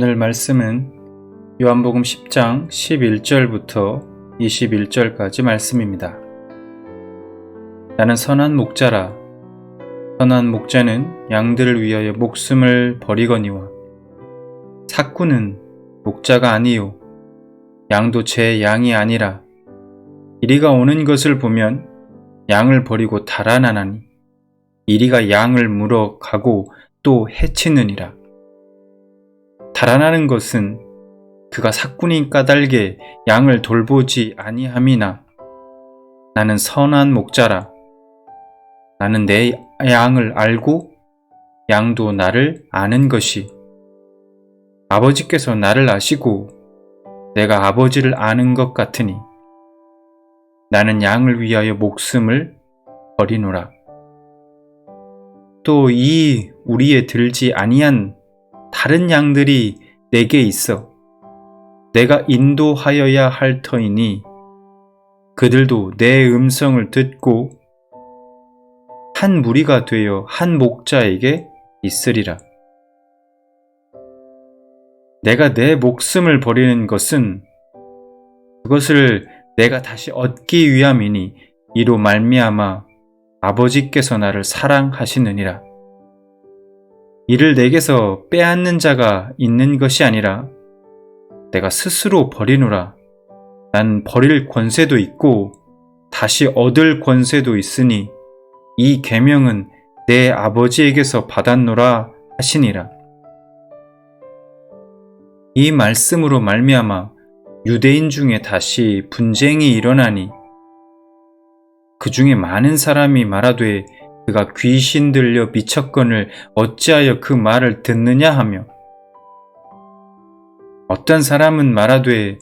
오늘 말씀은 요한복음 10장 11절부터 21절까지 말씀입니다. 나는 선한 목자라. 선한 목자는 양들을 위하여 목숨을 버리거니와 삭구는 목자가 아니요 양도 제 양이 아니라 이리가 오는 것을 보면 양을 버리고 달아나나니 이리가 양을 물어 가고 또 해치느니라. 달아나는 것은 그가 삭군이 까닭에 양을 돌보지 아니함이나 나는 선한 목자라. 나는 내 양을 알고 양도 나를 아는 것이 아버지께서 나를 아시고 내가 아버지를 아는 것 같으니 나는 양을 위하여 목숨을 버리노라. 또 이 우리에 들지 아니한 다른 양들이 내게 있어 내가 인도하여야 할 터이니 그들도 내 음성을 듣고 한 무리가 되어 한 목자에게 있으리라. 내가 내 목숨을 버리는 것은 그것을 내가 다시 얻기 위함이니 이로 말미암아 아버지께서 나를 사랑하시느니라. 이를 내게서 빼앗는 자가 있는 것이 아니라 내가 스스로 버리노라. 난 버릴 권세도 있고 다시 얻을 권세도 있으니 이 계명은 내 아버지에게서 받았노라 하시니라. 이 말씀으로 말미암아 유대인 중에 다시 분쟁이 일어나니 그 중에 많은 사람이 말하되 그가 귀신 들려 미쳤거늘 어찌하여 그 말을 듣느냐 하며 어떤 사람은 말하되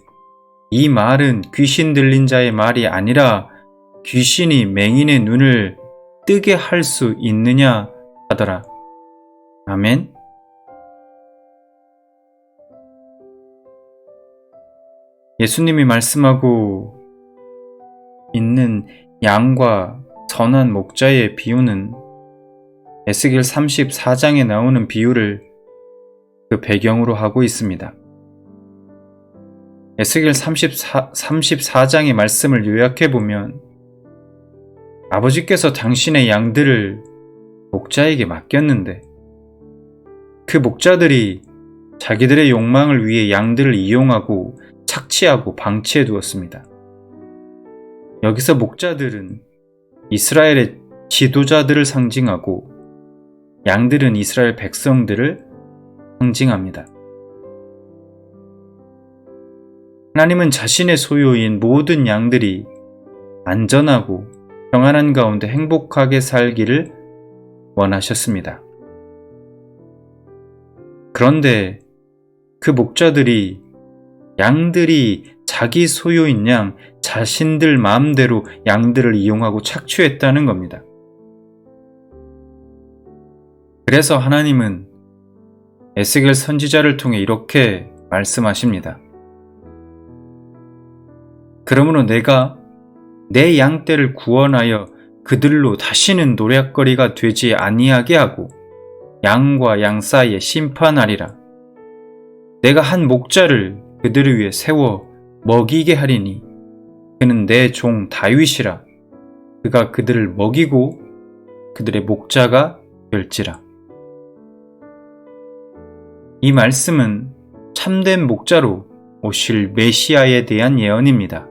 이 말은 귀신 들린 자의 말이 아니라 귀신이 맹인의 눈을 뜨게 할 수 있느냐 하더라. 아멘. 예수님이 말씀하고 있는 양과 선한 목자의 비유는 에스겔 34장에 나오는 비유를 그 배경으로 하고 있습니다. 에스겔 34장의 말씀을 요약해보면 아버지께서 당신의 양들을 목자에게 맡겼는데 그 목자들이 자기들의 욕망을 위해 양들을 이용하고 착취하고 방치해 두었습니다. 여기서 목자들은 이스라엘의 지도자들을 상징하고 양들은 이스라엘 백성들을 상징합니다. 하나님은 자신의 소유인 모든 양들이 안전하고 평안한 가운데 행복하게 살기를 원하셨습니다. 그런데 그 목자들이 양들이 자기 소유인 양 자신들 마음대로 양들을 이용하고 착취했다는 겁니다. 그래서 하나님은 에스겔 선지자를 통해 이렇게 말씀하십니다. 그러므로 내가 내 양떼를 구원하여 그들로 다시는 노략거리가 되지 아니하게 하고 양과 양 사이에 심판하리라. 내가 한 목자를 그들을 위해 세워 먹이게 하리니 그는 내 종 다윗이라. 그가 그들을 먹이고 그들의 목자가 될지라. 이 말씀은 참된 목자로 오실 메시아에 대한 예언입니다.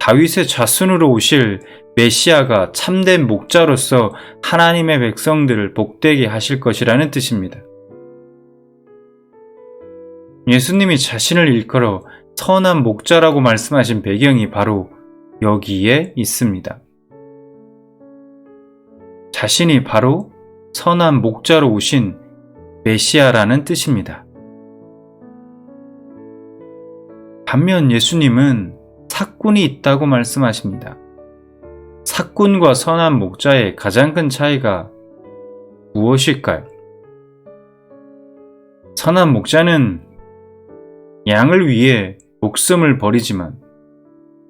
다윗의 자손으로 오실 메시아가 참된 목자로서 하나님의 백성들을 복되게 하실 것이라는 뜻입니다. 예수님이 자신을 일컬어 선한 목자라고 말씀하신 배경이 바로 여기에 있습니다. 자신이 바로 선한 목자로 오신 메시아라는 뜻입니다. 반면 예수님은 삭군이 있다고 말씀하십니다. 삭군과 선한 목자의 가장 큰 차이가 무엇일까요? 선한 목자는 양을 위해 목숨을 버리지만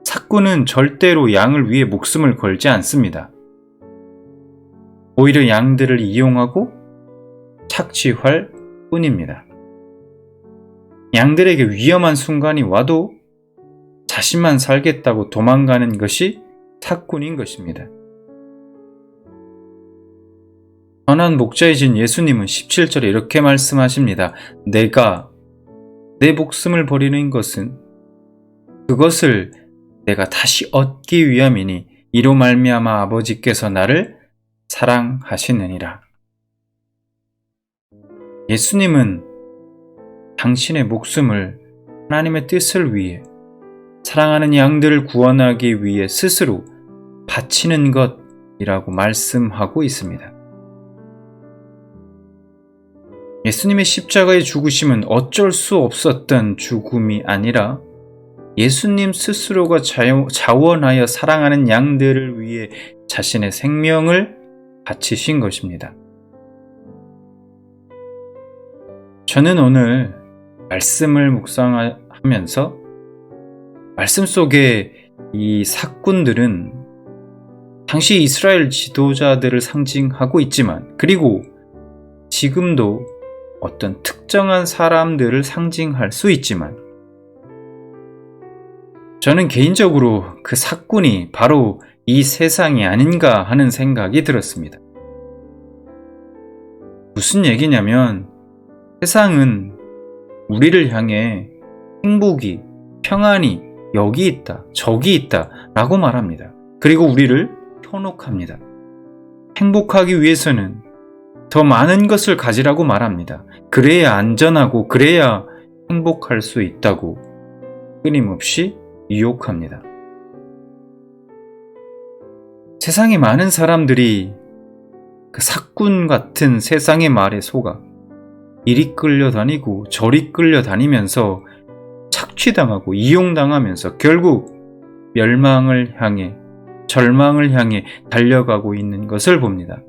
삭군은 절대로 양을 위해 목숨을 걸지 않습니다. 오히려 양들을 이용하고 착취할 뿐입니다. 양들에게 위험한 순간이 와도 자신만 살겠다고 도망가는 것이 사꾼인 것입니다. 선한 목자이신 예수님은 17절에 이렇게 말씀하십니다. 내가 내 목숨을 버리는 것은 그것을 내가 다시 얻기 위함이니 이로 말미암아 아버지께서 나를 사랑하시느니라. 예수님은 당신의 목숨을 하나님의 뜻을 위해 사랑하는 양들을 구원하기 위해 스스로 바치는 것이라고 말씀하고 있습니다. 예수님의 십자가의 죽으심은 어쩔 수 없었던 죽음이 아니라 예수님 스스로가 자원하여 사랑하는 양들을 위해 자신의 생명을 바치신 것입니다. 저는 오늘 말씀을 묵상하면서 말씀 속에 이 사꾼들은 당시 이스라엘 지도자들을 상징하고 있지만, 그리고 지금도 어떤 특정한 사람들을 상징할 수 있지만, 저는 개인적으로 그 사꾼이 바로 이 세상이 아닌가 하는 생각이 들었습니다. 무슨 얘기냐면, 세상은 우리를 향해 행복이, 평안이 여기 있다, 저기 있다 라고 말합니다. 그리고 우리를 현혹합니다. 행복하기 위해서는 더 많은 것을 가지라고 말합니다. 그래야 안전하고 그래야 행복할 수 있다고 끊임없이 유혹합니다. 세상에 많은 사람들이 그 사꾼 같은 세상의 말에 속아 이리 끌려다니고 저리 끌려다니면서 착취당하고 이용당하면서 결국 멸망을 향해, 절망을 향해 달려가고 있는 것을 봅니다.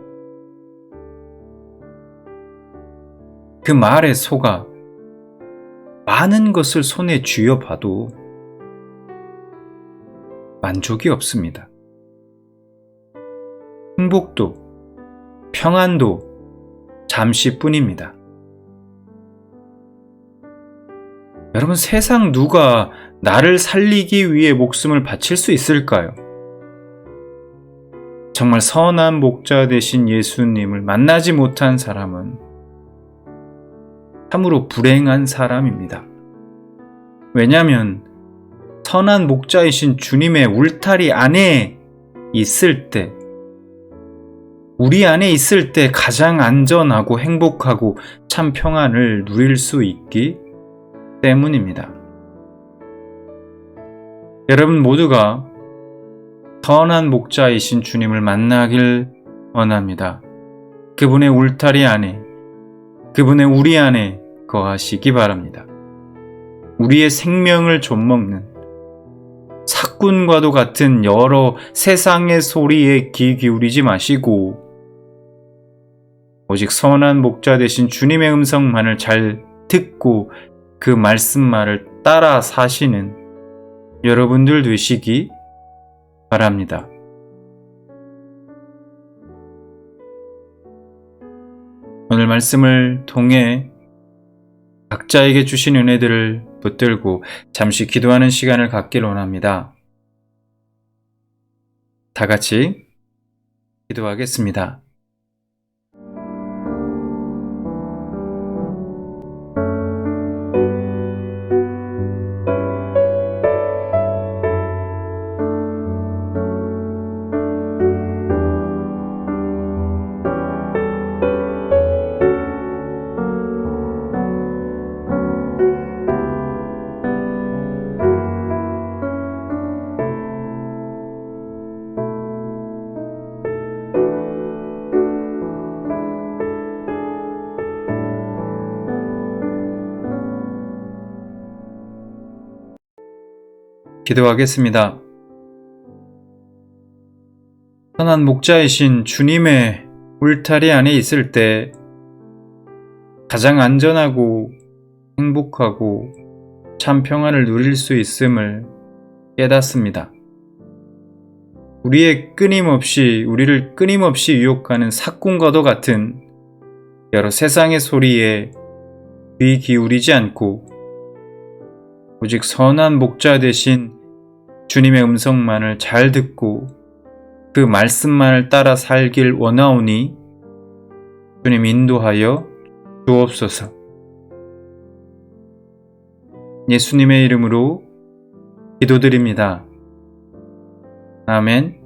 그 말에 속아 많은 것을 손에 쥐어봐도 만족이 없습니다. 행복도, 평안도 잠시뿐입니다. 여러분, 세상 누가 나를 살리기 위해 목숨을 바칠 수 있을까요? 정말 선한 목자 되신 예수님을 만나지 못한 사람은 참으로 불행한 사람입니다. 왜냐하면 선한 목자이신 주님의 울타리 안에 있을 때, 우리 안에 있을 때 가장 안전하고 행복하고 참 평안을 누릴 수 있기 때문입니다. 여러분 모두가 선한 목자이신 주님을 만나길 원합니다. 그분의 울타리 안에, 그분의 우리 안에 거하시기 바랍니다. 우리의 생명을 좀먹는 사꾼과도 같은 여러 세상의 소리에 귀 기울이지 마시고 오직 선한 목자 되신 주님의 음성만을 잘 듣고 그 말씀만을 따라 사시는 여러분들 되시기 바랍니다. 오늘 말씀을 통해 각자에게 주신 은혜들을 붙들고 잠시 기도하는 시간을 갖길 원합니다. 다 같이 기도하겠습니다. 기도하겠습니다. 선한 목자이신 주님의 울타리 안에 있을 때 가장 안전하고 행복하고 참 평안을 누릴 수 있음을 깨닫습니다. 우리를 끊임없이 유혹하는 사꾼과도 같은 여러 세상의 소리에 귀 기울이지 않고 오직 선한 목자 대신 주님의 음성만을 잘 듣고 그 말씀만을 따라 살길 원하오니 주님 인도하여 주옵소서. 예수님의 이름으로 기도드립니다. 아멘.